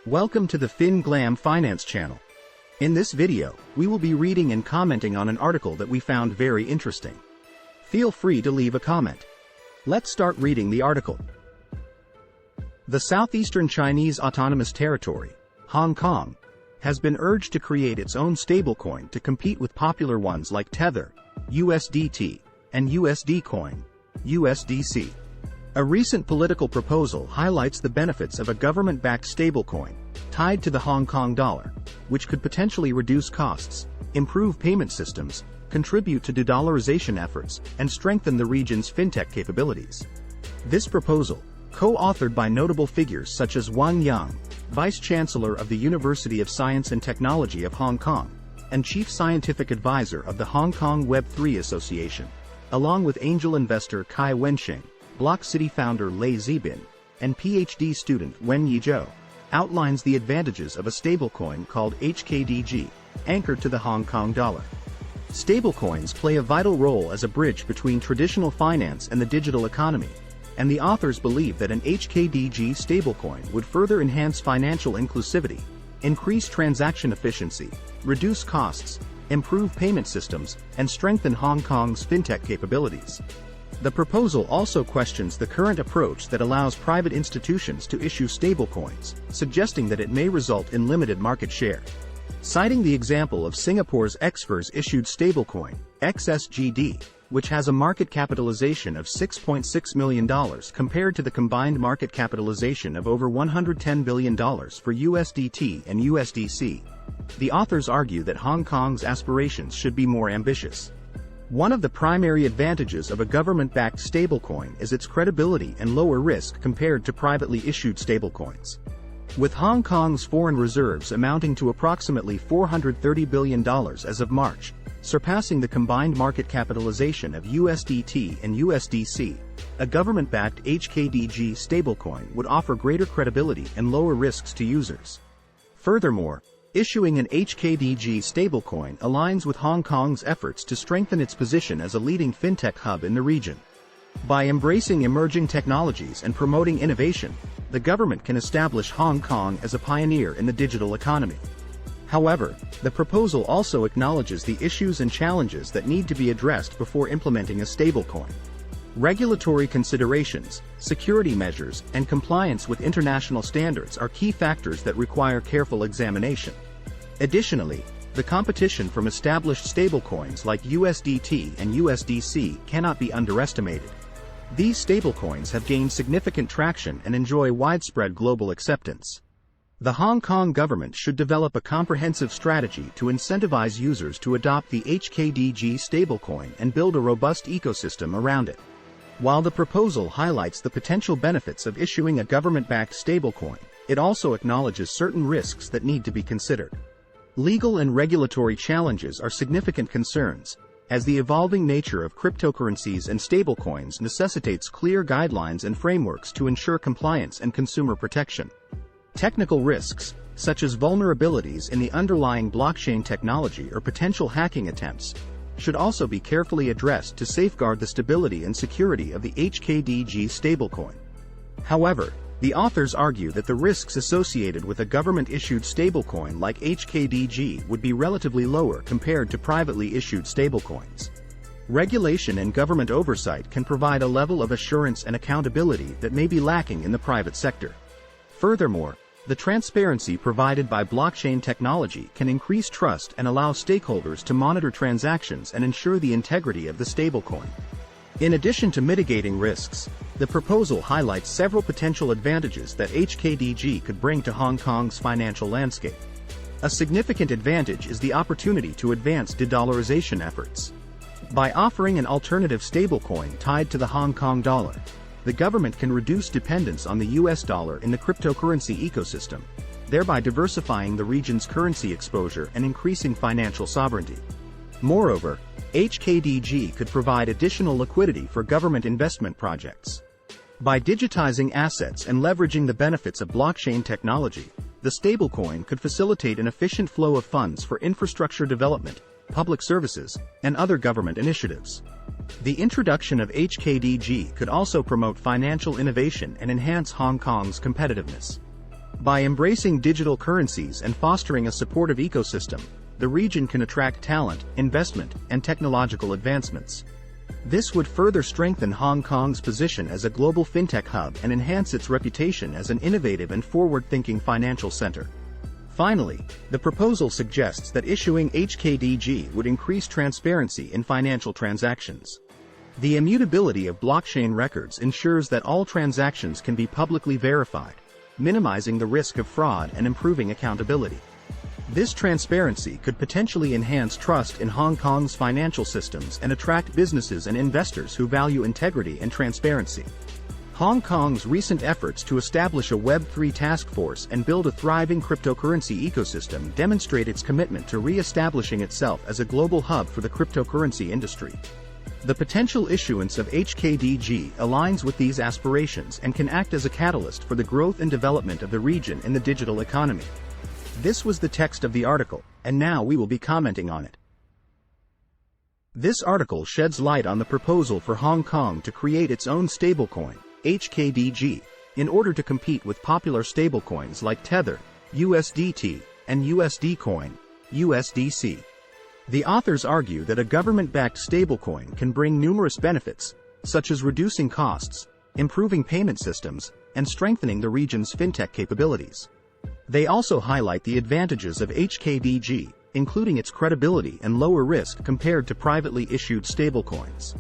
Welcome to the FinGlam Finance channel. In this video, we will be reading and commenting on an article that we found very interesting. Feel free to leave a comment. Let's start reading the article. The Southeastern Chinese Autonomous Territory, Hong Kong, has been urged to create its own stablecoin to compete with popular ones like Tether, USDT, and USD Coin, USDC. A recent political proposal highlights the benefits of a government-backed stablecoin tied to the Hong Kong dollar, which could potentially reduce costs, improve payment systems, contribute to de-dollarization efforts, and strengthen the region's fintech capabilities. This proposal, co-authored by notable figures such as Wang Yang, Vice-Chancellor of the University of Science and Technology of Hong Kong, and Chief Scientific Advisor of the Hong Kong Web3 Association, along with angel investor Kai Wenxing, Block City founder Lei Zibin, and PhD student Wen Yizhou, outlines the advantages of a stablecoin called HKDG, anchored to the Hong Kong dollar. Stablecoins play a vital role as a bridge between traditional finance and the digital economy, and the authors believe that an HKDG stablecoin would further enhance financial inclusivity, increase transaction efficiency, reduce costs, improve payment systems, and strengthen Hong Kong's fintech capabilities. The proposal also questions the current approach that allows private institutions to issue stablecoins, suggesting that it may result in limited market share. Citing the example of Singapore's Xfers issued stablecoin, XSGD, which has a market capitalization of $6.6 million compared to the combined market capitalization of over $110 billion for USDT and USDC, the authors argue that Hong Kong's aspirations should be more ambitious. One of the primary advantages of a government-backed stablecoin is its credibility and lower risk compared to privately issued stablecoins. With Hong Kong's foreign reserves amounting to approximately $430 billion as of March, surpassing the combined market capitalization of USDT and USDC, a government-backed HKDG stablecoin would offer greater credibility and lower risks to users. Furthermore, issuing an HKDG stablecoin aligns with Hong Kong's efforts to strengthen its position as a leading fintech hub in the region. By embracing emerging technologies and promoting innovation, the government can establish Hong Kong as a pioneer in the digital economy. However, the proposal also acknowledges the issues and challenges that need to be addressed before implementing a stablecoin. Regulatory considerations, security measures, and compliance with international standards are key factors that require careful examination. Additionally, the competition from established stablecoins like USDT and USDC cannot be underestimated. These stablecoins have gained significant traction and enjoy widespread global acceptance. The Hong Kong government should develop a comprehensive strategy to incentivize users to adopt the HKDG stablecoin and build a robust ecosystem around it. While the proposal highlights the potential benefits of issuing a government-backed stablecoin, it also acknowledges certain risks that need to be considered. Legal and regulatory challenges are significant concerns, as the evolving nature of cryptocurrencies and stablecoins necessitates clear guidelines and frameworks to ensure compliance and consumer protection. Technical risks, such as vulnerabilities in the underlying blockchain technology or potential hacking attempts, should also be carefully addressed to safeguard the stability and security of the HKDG stablecoin. However, the authors argue that the risks associated with a government-issued stablecoin like HKDG would be relatively lower compared to privately issued stablecoins. Regulation and government oversight can provide a level of assurance and accountability that may be lacking in the private sector. Furthermore, the transparency provided by blockchain technology can increase trust and allow stakeholders to monitor transactions and ensure the integrity of the stablecoin. In addition to mitigating risks, the proposal highlights several potential advantages that HKDG could bring to Hong Kong's financial landscape. A significant advantage is the opportunity to advance de-dollarization efforts. By offering an alternative stablecoin tied to the Hong Kong dollar, the government can reduce dependence on the US dollar in the cryptocurrency ecosystem, thereby diversifying the region's currency exposure and increasing financial sovereignty. Moreover, HKDG could provide additional liquidity for government investment projects. By digitizing assets and leveraging the benefits of blockchain technology, the stablecoin could facilitate an efficient flow of funds for infrastructure development, public services, and other government initiatives. The introduction of HKDG could also promote financial innovation and enhance Hong Kong's competitiveness. By embracing digital currencies and fostering a supportive ecosystem, the region can attract talent, investment, and technological advancements. This would further strengthen Hong Kong's position as a global fintech hub and enhance its reputation as an innovative and forward-thinking financial center. Finally, the proposal suggests that issuing HKDG would increase transparency in financial transactions. The immutability of blockchain records ensures that all transactions can be publicly verified, minimizing the risk of fraud and improving accountability. This transparency could potentially enhance trust in Hong Kong's financial systems and attract businesses and investors who value integrity and transparency. Hong Kong's recent efforts to establish a Web3 task force and build a thriving cryptocurrency ecosystem demonstrate its commitment to re-establishing itself as a global hub for the cryptocurrency industry. The potential issuance of HKDG aligns with these aspirations and can act as a catalyst for the growth and development of the region in the digital economy. This was the text of the article, and now we will be commenting on it. This article sheds light on the proposal for Hong Kong to create its own stablecoin, HKDG, in order to compete with popular stablecoins like Tether, USDT, and USD Coin, USDC. The authors argue that a government-backed stablecoin can bring numerous benefits, such as reducing costs, improving payment systems, and strengthening the region's fintech capabilities. They also highlight the advantages of HKDG, including its credibility and lower risk compared to privately issued stablecoins.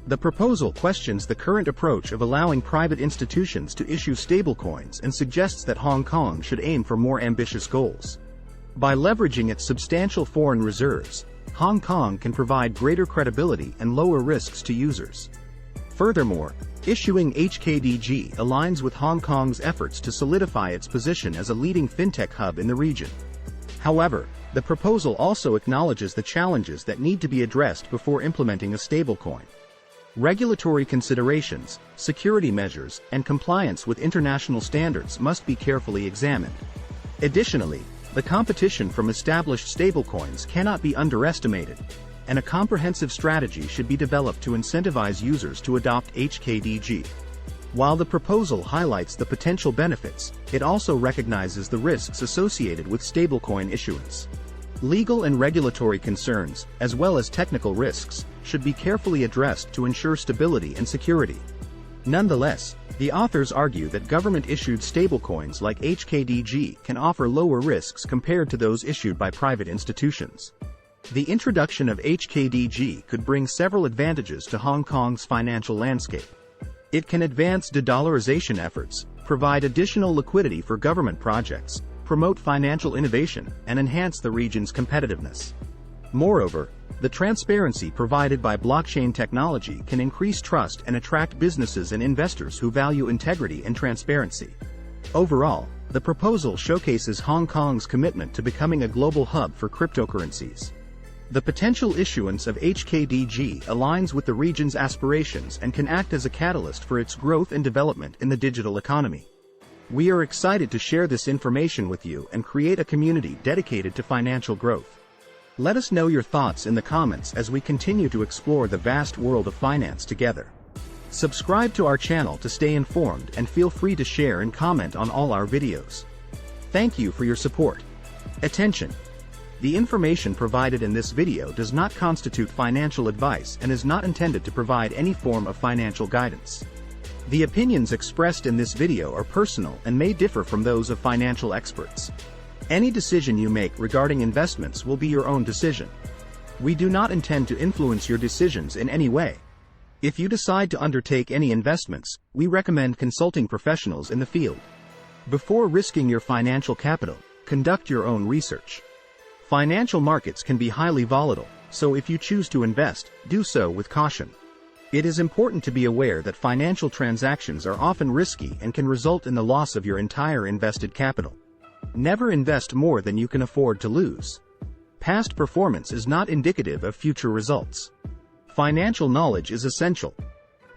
The proposal questions the current approach of allowing private institutions to issue stablecoins and suggests that Hong Kong should aim for more ambitious goals. By leveraging its substantial foreign reserves, Hong Kong can provide greater credibility and lower risks to users. Furthermore, issuing HKDG aligns with Hong Kong's efforts to solidify its position as a leading fintech hub in the region. However, the proposal also acknowledges the challenges that need to be addressed before implementing a stablecoin. Regulatory considerations, security measures, and compliance with international standards must be carefully examined. Additionally, the competition from established stablecoins cannot be underestimated, and a comprehensive strategy should be developed to incentivize users to adopt HKDG. While the proposal highlights the potential benefits, it also recognizes the risks associated with stablecoin issuance. Legal and regulatory concerns, as well as technical risks, should be carefully addressed to ensure stability and security. Nonetheless, the authors argue that government-issued stablecoins like HKDG can offer lower risks compared to those issued by private institutions. The introduction of HKDG could bring several advantages to Hong Kong's financial landscape. It can advance de-dollarization efforts, provide additional liquidity for government projects, promote financial innovation, and enhance the region's competitiveness. Moreover, the transparency provided by blockchain technology can increase trust and attract businesses and investors who value integrity and transparency. Overall, the proposal showcases Hong Kong's commitment to becoming a global hub for cryptocurrencies. The potential issuance of HKDG aligns with the region's aspirations and can act as a catalyst for its growth and development in the digital economy. We are excited to share this information with you and create a community dedicated to financial growth. Let us know your thoughts in the comments as we continue to explore the vast world of finance together. Subscribe to our channel to stay informed and feel free to share and comment on all our videos. Thank you for your support. Attention! The information provided in this video does not constitute financial advice and is not intended to provide any form of financial guidance. The opinions expressed in this video are personal and may differ from those of financial experts. Any decision you make regarding investments will be your own decision. We do not intend to influence your decisions in any way. If you decide to undertake any investments, we recommend consulting professionals in the field. Before risking your financial capital, conduct your own research. Financial markets can be highly volatile, so if you choose to invest, do so with caution. It is important to be aware that financial transactions are often risky and can result in the loss of your entire invested capital. Never invest more than you can afford to lose. Past performance is not indicative of future results. Financial knowledge is essential.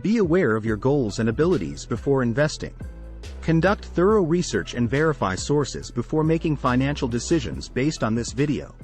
Be aware of your goals and abilities before investing. Conduct thorough research and verify sources before making financial decisions based on this video.